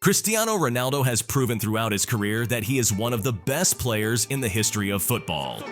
Cristiano Ronaldo has proven throughout his career that he is one of the best players in the history of football.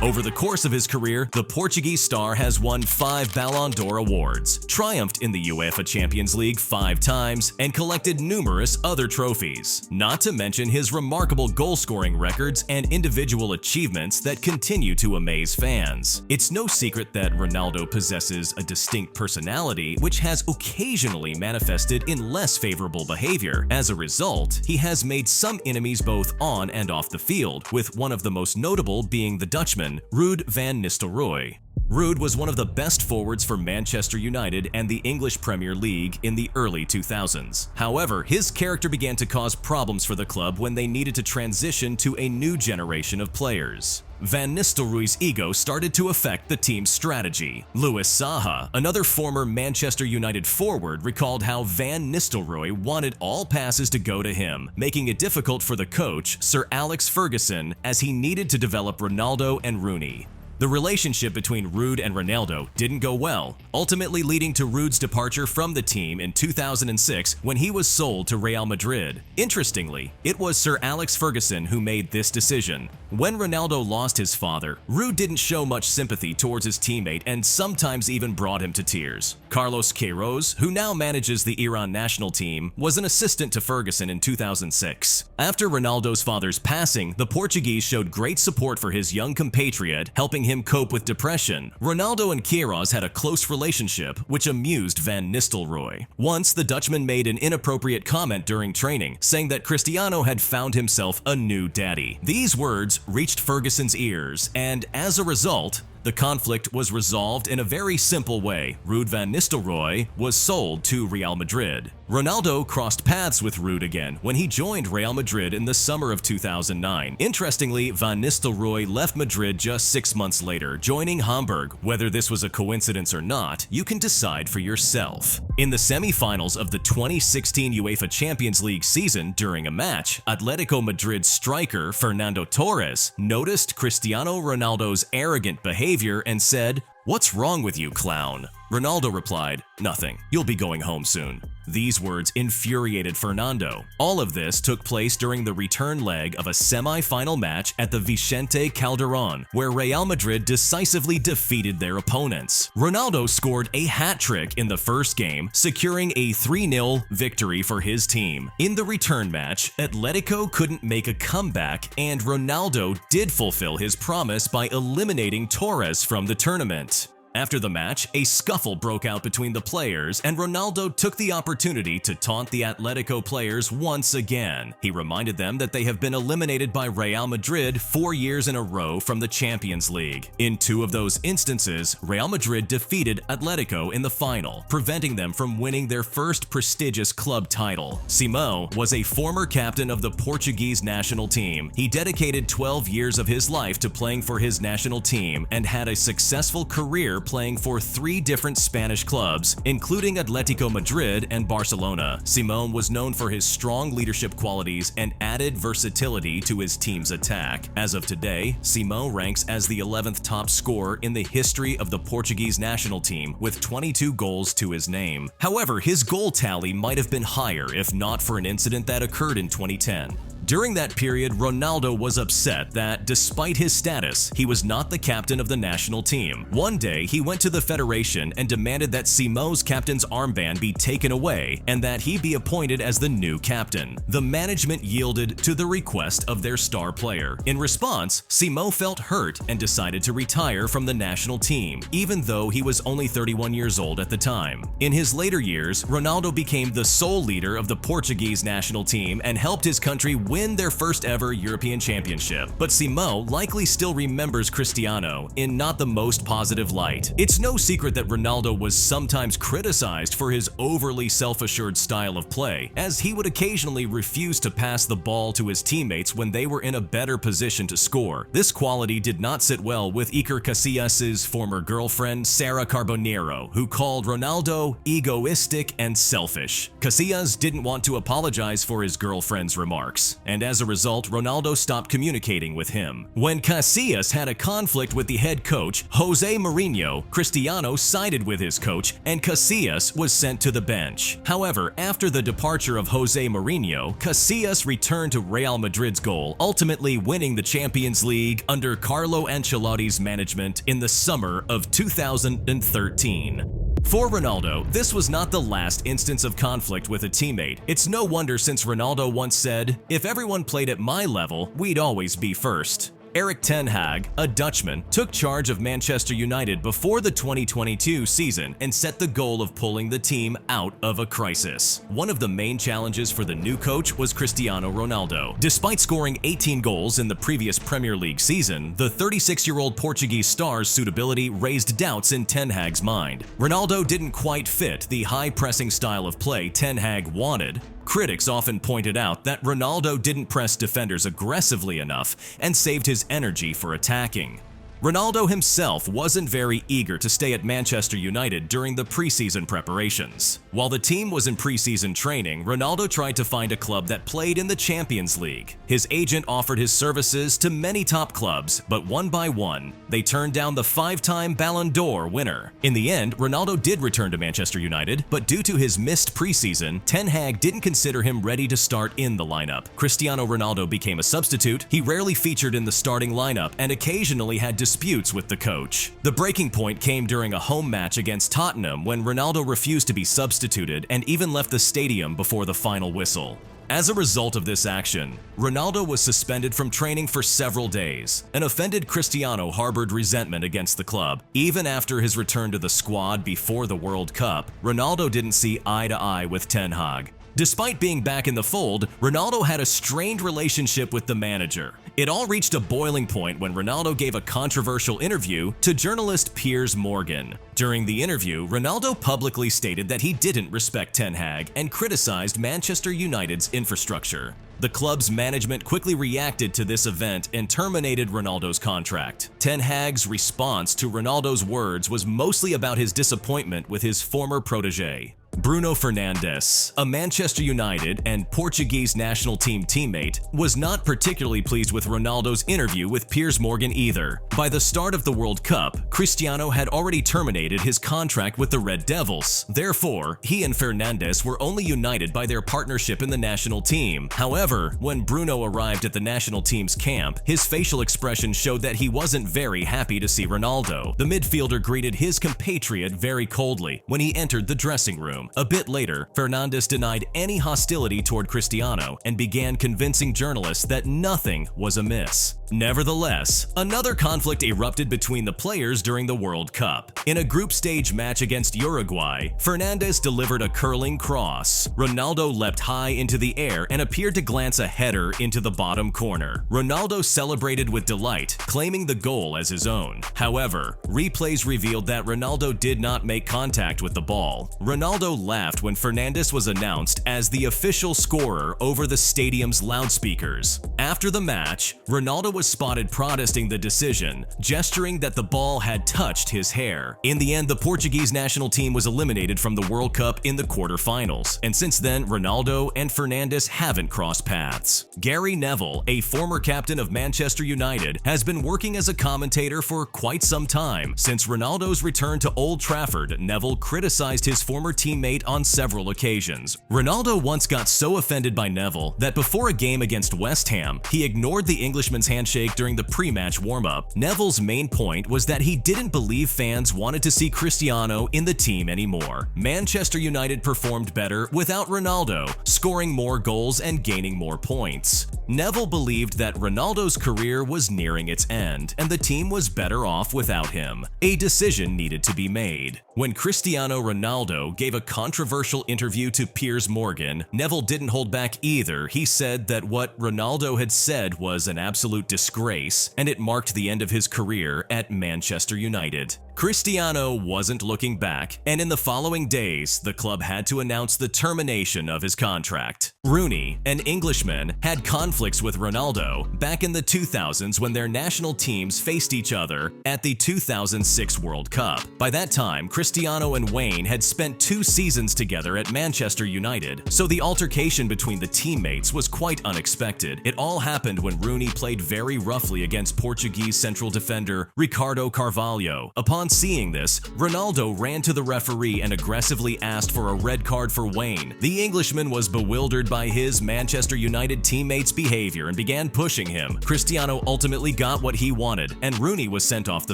Over the course of his career, the Portuguese star has won 5 Ballon d'Or awards, triumphed in the UEFA Champions League 5 times, and collected numerous other trophies, not to mention his remarkable goal-scoring records and individual achievements that continue to amaze fans. It's no secret that Ronaldo possesses a distinct personality which has occasionally manifested in less favorable behavior. As a result, he has made some enemies both on and off the field, with one of the most notable being the Dutchman, Ruud van Nistelrooy. Ruud was one of the best forwards for Manchester United and the English Premier League in the early 2000s. However, his character began to cause problems for the club when they needed to transition to a new generation of players. Van Nistelrooy's ego started to affect the team's strategy. Louis Saha, another former Manchester United forward, recalled how Van Nistelrooy wanted all passes to go to him, making it difficult for the coach, Sir Alex Ferguson, as he needed to develop Ronaldo and Rooney. The relationship between Ruud and Ronaldo didn't go well, ultimately leading to Ruud's departure from the team in 2006 when he was sold to Real Madrid. Interestingly, it was Sir Alex Ferguson who made this decision. When Ronaldo lost his father, Ruud didn't show much sympathy towards his teammate and sometimes even brought him to tears. Carlos Queiroz, who now manages the Iran national team, was an assistant to Ferguson in 2006. After Ronaldo's father's passing, the Portuguese showed great support for his young compatriot, helping him cope with depression. Ronaldo and Queiroz had a close relationship, which amused Van Nistelrooy. Once, the Dutchman made an inappropriate comment during training, saying that Cristiano had found himself a new daddy. These words reached Ferguson's ears, and as a result, the conflict was resolved in a very simple way. Ruud van Nistelrooy was sold to Real Madrid. Ronaldo crossed paths with Ruud again when he joined Real Madrid in the summer of 2009. Interestingly, Van Nistelrooy left Madrid just 6 months later, joining Hamburg. Whether this was a coincidence or not, you can decide for yourself. In the semi-finals of the 2016 UEFA Champions League season, during a match, Atletico Madrid striker Fernando Torres noticed Cristiano Ronaldo's arrogant behavior and said, "What's wrong with you, clown?" Ronaldo replied, "Nothing. You'll be going home soon." These words infuriated Fernando. All of this took place during the return leg of a semi-final match at the Vicente Calderón, where Real Madrid decisively defeated their opponents. Ronaldo scored a hat-trick in the first game, securing a 3-0 victory for his team. In the return match, Atletico couldn't make a comeback, and Ronaldo did fulfill his promise by eliminating Torres from the tournament. After the match, a scuffle broke out between the players, and Ronaldo took the opportunity to taunt the Atletico players once again. He reminded them that they have been eliminated by Real Madrid 4 years in a row from the Champions League. In 2 of those instances, Real Madrid defeated Atletico in the final, preventing them from winning their first prestigious club title. Simão was a former captain of the Portuguese national team. He dedicated 12 years of his life to playing for his national team and had a successful career playing for 3 different Spanish clubs, including Atletico Madrid and Barcelona. Simão was known for his strong leadership qualities and added versatility to his team's attack. As of today, Simão ranks as the 11th top scorer in the history of the Portuguese national team, with 22 goals to his name. However, his goal tally might have been higher if not for an incident that occurred in 2010. During that period, Ronaldo was upset that, despite his status, he was not the captain of the national team. One day, he went to the federation and demanded that Simão's captain's armband be taken away and that he be appointed as the new captain. The management yielded to the request of their star player. In response, Simão felt hurt and decided to retire from the national team, even though he was only 31 years old at the time. In his later years, Ronaldo became the sole leader of the Portuguese national team and helped his country win their first ever European Championship. But Simão likely still remembers Cristiano in not the most positive light. It's no secret that Ronaldo was sometimes criticized for his overly self-assured style of play, as he would occasionally refuse to pass the ball to his teammates when they were in a better position to score. This quality did not sit well with Iker Casillas' former girlfriend, Sara Carbonero, who called Ronaldo egoistic and selfish. Casillas didn't want to apologize for his girlfriend's remarks. and as a result, Ronaldo stopped communicating with him. When Casillas had a conflict with the head coach, Jose Mourinho, Cristiano sided with his coach, and Casillas was sent to the bench. However, after the departure of Jose Mourinho, Casillas returned to Real Madrid's goal, ultimately winning the Champions League under Carlo Ancelotti's management in the summer of 2013. For Ronaldo, this was not the last instance of conflict with a teammate. It's no wonder since Ronaldo once said, "If everyone played at my level, we'd always be first." Erik Ten Hag, a Dutchman, took charge of Manchester United before the 2022 season and set the goal of pulling the team out of a crisis. One of the main challenges for the new coach was Cristiano Ronaldo. Despite scoring 18 goals in the previous Premier League season, the 36-year-old Portuguese star's suitability raised doubts in Ten Hag's mind. Ronaldo didn't quite fit the high-pressing style of play Ten Hag wanted. Critics often pointed out that Ronaldo didn't press defenders aggressively enough and saved his energy for attacking. Ronaldo himself wasn't very eager to stay at Manchester United during the preseason preparations. While the team was in preseason training, Ronaldo tried to find a club that played in the Champions League. His agent offered his services to many top clubs, but one by one, they turned down the 5-time Ballon d'Or winner. In the end, Ronaldo did return to Manchester United, but due to his missed preseason, Ten Hag didn't consider him ready to start in the lineup. Cristiano Ronaldo became a substitute. He rarely featured in the starting lineup and occasionally had disputes with the coach. The breaking point came during a home match against Tottenham when Ronaldo refused to be substituted and even left the stadium before the final whistle. As a result of this action, Ronaldo was suspended from training for several days. An offended Cristiano harbored resentment against the club. Even after his return to the squad before the World Cup, Ronaldo didn't see eye to eye with Ten Hag. Despite being back in the fold, Ronaldo had a strained relationship with the manager. It all reached a boiling point when Ronaldo gave a controversial interview to journalist Piers Morgan. During the interview, Ronaldo publicly stated that he didn't respect Ten Hag and criticized Manchester United's infrastructure. The club's management quickly reacted to this event and terminated Ronaldo's contract. Ten Hag's response to Ronaldo's words was mostly about his disappointment with his former protege. Bruno Fernandes, a Manchester United and Portuguese national team teammate, was not particularly pleased with Ronaldo's interview with Piers Morgan either. By the start of the World Cup, Cristiano had already terminated his contract with the Red Devils. Therefore, he and Fernandes were only united by their partnership in the national team. However, when Bruno arrived at the national team's camp, his facial expression showed that he wasn't very happy to see Ronaldo. The midfielder greeted his compatriot very coldly when he entered the dressing room. A bit later, Fernandes denied any hostility toward Cristiano and began convincing journalists that nothing was amiss. Nevertheless, another conflict erupted between the players during the World Cup. In a group stage match against Uruguay, Fernandes delivered a curling cross. Ronaldo leapt high into the air and appeared to glance a header into the bottom corner. Ronaldo celebrated with delight, claiming the goal as his own. However, replays revealed that Ronaldo did not make contact with the ball. Ronaldo laughed when Fernandes was announced as the official scorer over the stadium's loudspeakers. After the match, Ronaldo was spotted protesting the decision, gesturing that the ball had touched his hair. In the end, the Portuguese national team was eliminated from the World Cup in the quarterfinals, and since then, Ronaldo and Fernandes haven't crossed paths. Gary Neville, a former captain of Manchester United, has been working as a commentator for quite some time. Since Ronaldo's return to Old Trafford, Neville criticized his former teammate on several occasions. Ronaldo once got so offended by Neville that before a game against West Ham, he ignored the Englishman's handshake during the pre-match warm-up. Neville's main point was that he didn't believe fans wanted to see Cristiano in the team anymore. Manchester United performed better without Ronaldo, scoring more goals and gaining more points. Neville believed that Ronaldo's career was nearing its end, and the team was better off without him. A decision needed to be made. When Cristiano Ronaldo gave a controversial interview to Piers Morgan, Neville didn't hold back either. He said that what Ronaldo had said was an absolute disgrace, and it marked the end of his career at Manchester United. Cristiano wasn't looking back, and in the following days, the club had to announce the termination of his contract. Rooney, an Englishman, had conflicts with Ronaldo back in the 2000s when their national teams faced each other at the 2006 World Cup. By that time, Cristiano and Wayne had spent 2 seasons together at Manchester United, so the altercation between the teammates was quite unexpected. It all happened when Rooney played very roughly against Portuguese central defender Ricardo Carvalho. Upon seeing this, Ronaldo ran to the referee and aggressively asked for a red card for Wayne. The Englishman was bewildered by his Manchester United teammates' behavior and began pushing him. Cristiano ultimately got what he wanted, and Rooney was sent off the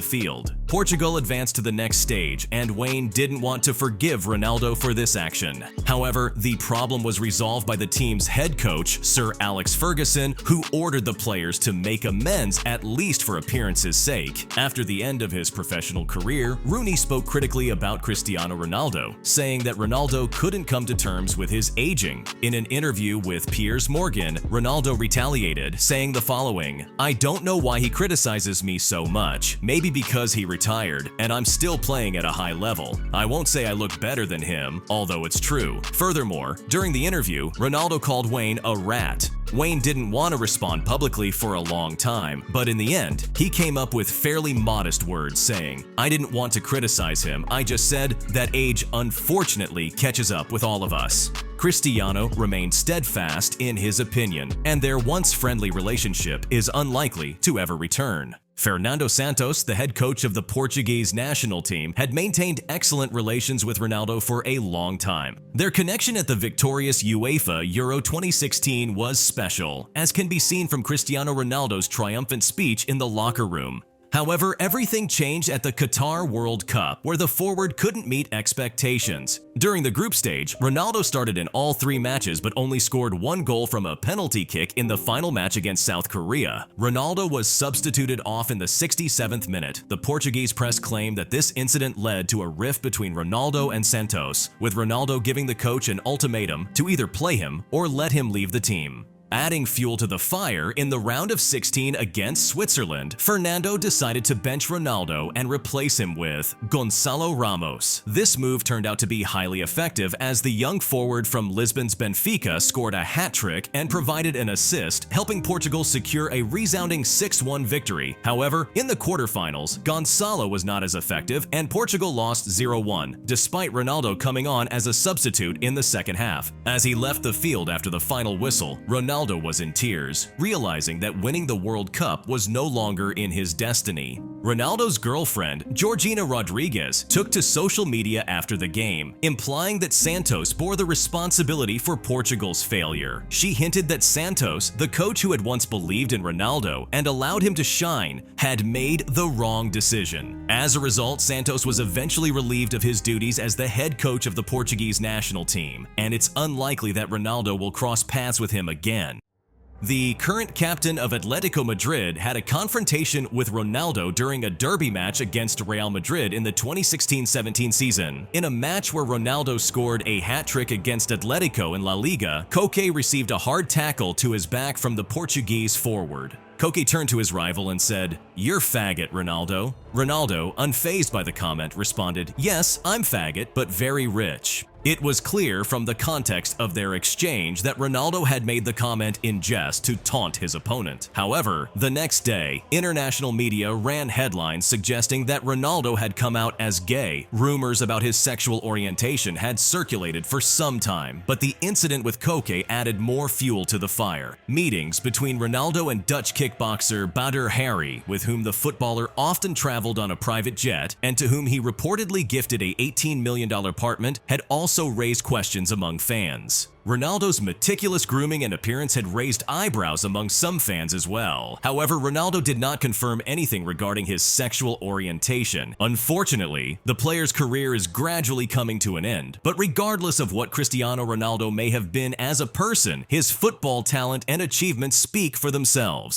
field. Portugal advanced to the next stage, and Wayne didn't want to forgive Ronaldo for this action. However, the problem was resolved by the team's head coach, Sir Alex Ferguson, who ordered the players to make amends at least for appearances' sake. After the end of his professional career, Rooney spoke critically about Cristiano Ronaldo, saying that Ronaldo couldn't come to terms with his aging. In an interview with Piers Morgan, Ronaldo retaliated, saying the following: "I don't know why he criticizes me so much. Maybe because he retired, and I'm still playing at a high level. I won't say I look better than him, although it's true." Furthermore, during the interview, Ronaldo called Wayne a rat. Wayne didn't want to respond publicly for a long time, but in the end, he came up with fairly modest words saying, "I didn't want to criticize him, I just said that age unfortunately catches up with all of us." Cristiano remained steadfast in his opinion, and their once friendly relationship is unlikely to ever return. Fernando Santos, the head coach of the Portuguese national team, had maintained excellent relations with Ronaldo for a long time. Their connection at the victorious UEFA Euro 2016 was special, as can be seen from Cristiano Ronaldo's triumphant speech in the locker room. However, everything changed at the Qatar World Cup, where the forward couldn't meet expectations. During the group stage, Ronaldo started in all 3 matches but only scored 1 goal from a penalty kick in the final match against South Korea. Ronaldo was substituted off in the 67th minute. The Portuguese press claimed that this incident led to a rift between Ronaldo and Santos, with Ronaldo giving the coach an ultimatum to either play him or let him leave the team. Adding fuel to the fire, in the round of 16 against Switzerland, Fernando decided to bench Ronaldo and replace him with Gonçalo Ramos. This move turned out to be highly effective, as the young forward from Lisbon's Benfica scored a hat-trick and provided an assist, helping Portugal secure a resounding 6-1 victory. However, in the quarterfinals, Gonçalo was not as effective and Portugal lost 0-1, despite Ronaldo coming on as a substitute in the second half. As he left the field after the final whistle, Ronaldo was in tears, realizing that winning the World Cup was no longer in his destiny. Ronaldo's girlfriend, Georgina Rodriguez, took to social media after the game, implying that Santos bore the responsibility for Portugal's failure. She hinted that Santos, the coach who had once believed in Ronaldo and allowed him to shine, had made the wrong decision. As a result, Santos was eventually relieved of his duties as the head coach of the Portuguese national team, and it's unlikely that Ronaldo will cross paths with him again. The current captain of Atletico Madrid had a confrontation with Ronaldo during a derby match against Real Madrid in the 2016-17 season. In a match where Ronaldo scored a hat-trick against Atletico in La Liga, Koke received a hard tackle to his back from the Portuguese forward. Koke turned to his rival and said, "You're faggot, Ronaldo." Ronaldo, unfazed by the comment, responded, "Yes, I'm faggot, but very rich." It was clear from the context of their exchange that Ronaldo had made the comment in jest to taunt his opponent. However, the next day, international media ran headlines suggesting that Ronaldo had come out as gay. Rumors about his sexual orientation had circulated for some time, but the incident with Koke added more fuel to the fire. Meetings between Ronaldo and Dutch kickboxer Badr Hari, with whom the footballer often traveled on a private jet and to whom he reportedly gifted a $18 million apartment, had also raised questions among fans. Ronaldo's meticulous grooming and appearance had raised eyebrows among some fans as well. However, Ronaldo did not confirm anything regarding his sexual orientation. Unfortunately, the player's career is gradually coming to an end. But regardless of what Cristiano Ronaldo may have been as a person, his football talent and achievements speak for themselves.